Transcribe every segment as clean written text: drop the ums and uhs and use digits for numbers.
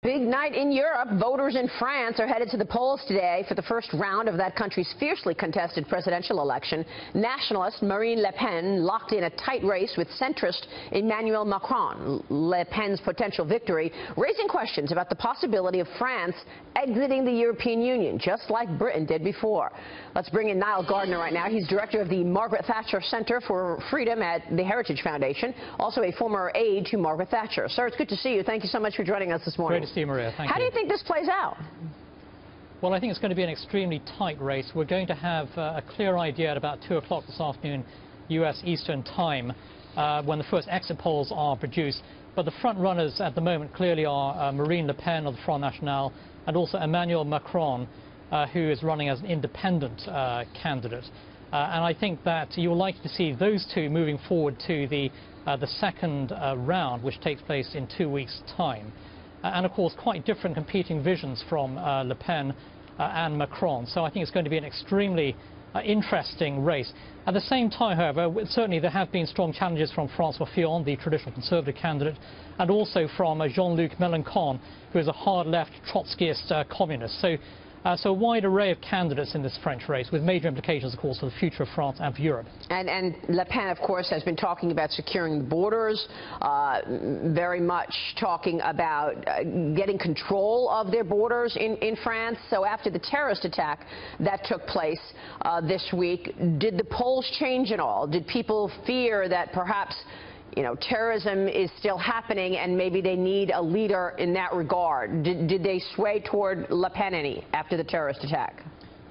big night in Europe. Voters in France are headed to the polls today for the first round of that country's fiercely contested presidential election. Nationalist Marine Le Pen locked in a tight race with centrist Emmanuel Macron. Le Pen's potential victory raising questions about the possibility of France exiting the European Union, just like Britain did before. Let's bring in Niall Gardner right now. He's director of the Margaret Thatcher Center for Freedom at the Heritage Foundation, also a former aide to Margaret Thatcher. Sir, it's good to see you. Thank you so much for joining us this morning. Great to see you, Maria. Thank you. How do you think this plays out? Well, I think it's going to be an extremely tight race. We're going to have a clear idea at about 2 o'clock this afternoon, U.S. Eastern Time, when the first exit polls are produced. But the front runners at the moment clearly are Marine Le Pen of the Front National and also Emmanuel Macron, who is running as an independent candidate. And I think that you're likely to see those two moving forward to the second round, which takes place in 2 weeks' time. And of course, quite different competing visions from Le Pen and Macron. So I think it's going to be an extremely interesting race. At the same time, however, certainly there have been strong challenges from François Fillon, the traditional conservative candidate, and also from Jean-Luc Mélenchon, who is a hard-left Trotskyist communist. So a wide array of candidates in this French race, with major implications, of course, for the future of France and for Europe. And Le Pen, of course, has been talking about securing the borders, very much talking about getting control of their borders in France. So after the terrorist attack that took place this week, did the polls change at all? Did people fear that perhaps terrorism is still happening and maybe they need a leader in that regard? Did they sway toward Le Pen any after the terrorist attack?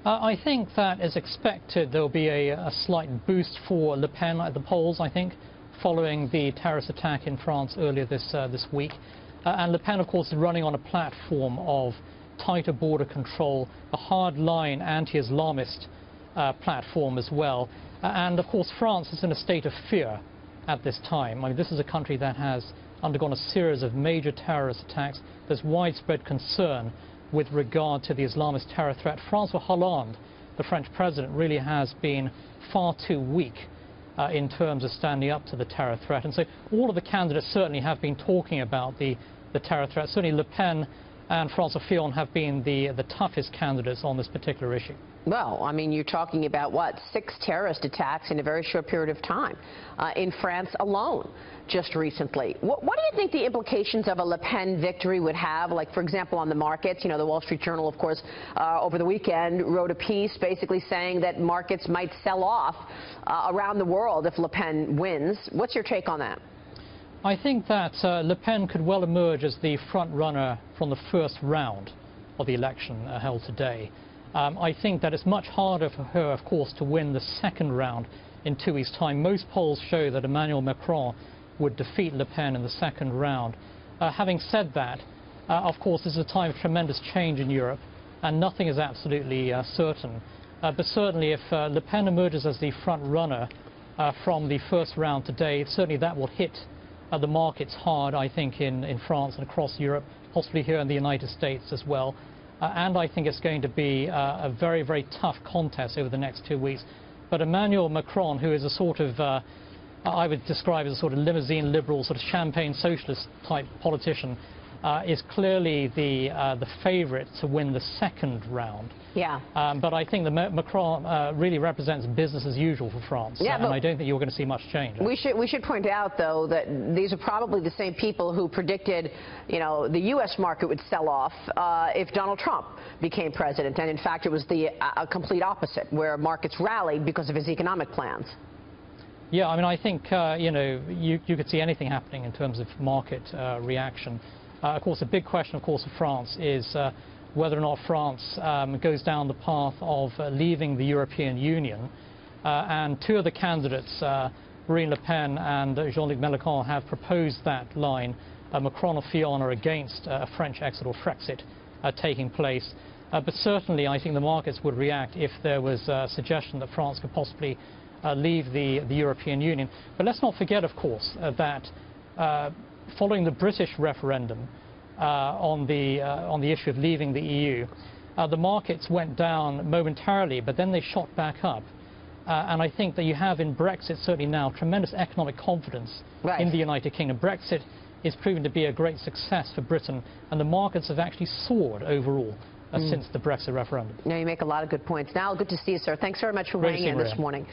I think that, as expected, there will be a slight boost for Le Pen at the polls, I think, following the terrorist attack in France earlier this week. And Le Pen, of course, is running on a platform of tighter border control, a hard-line anti-Islamist platform as well. And, of course, France is in a state of fear at this time. I mean, this is a country that has undergone a series of major terrorist attacks. There's widespread concern with regard to the Islamist terror threat. François Hollande, the French president, really has been far too weak in terms of standing up to the terror threat. And so all of the candidates certainly have been talking about the terror threat. Certainly Le Pen and François Fillon have been the toughest candidates on this particular issue. Well, I mean, you're talking about, what, 6 terrorist attacks in a very short period of time in France alone just recently. What do you think the implications of a Le Pen victory would have, like, for example, on the markets? The Wall Street Journal, of course, over the weekend wrote a piece basically saying that markets might sell off around the world if Le Pen wins. What's your take on that? I think that Le Pen could well emerge as the front runner from the first round of the election held today. I think that it's much harder for her, of course, to win the second round in 2 weeks' time. Most polls show that Emmanuel Macron would defeat Le Pen in the second round. Having said that, of course, this is a time of tremendous change in Europe, and nothing is absolutely certain. But certainly, if Le Pen emerges as the front runner from the first round today, certainly that will hit the markets hard, I think, in France and across Europe, possibly here in the United States as well. And I think it's going to be a very, very tough contest over the next 2 weeks. But Emmanuel Macron, who is a sort of, I would describe as a sort of limousine liberal, sort of champagne socialist type politician, is clearly the favourite to win the second round. Yeah. But I think that Macron really represents business as usual for France. Yeah, and I don't think you're going to see much change. We should point out, though, that these are probably the same people who predicted, the U.S. market would sell off if Donald Trump became president. And in fact, it was the complete opposite, where markets rallied because of his economic plans. Yeah, I mean, I think, you could see anything happening in terms of market reaction. Of course, a big question, of course, for France is whether or not France goes down the path of leaving the European Union. And 2 of the candidates, Marine Le Pen and Jean-Luc Mélenchon, have proposed that line. Macron and Fillon are against a French exit or Frexit taking place. But certainly, I think the markets would react if there was a suggestion that France could possibly leave the European Union. But let's not forget, of course, that following the British referendum on the issue of leaving the EU, the markets went down momentarily, but then they shot back up. And I think that you have in Brexit certainly now tremendous economic confidence in the United Kingdom. Brexit is proving to be a great success for Britain, and the markets have actually soared overall since the Brexit referendum. Now, you make a lot of good points. Now, good to see you, sir. Thanks very much for weighing in this morning.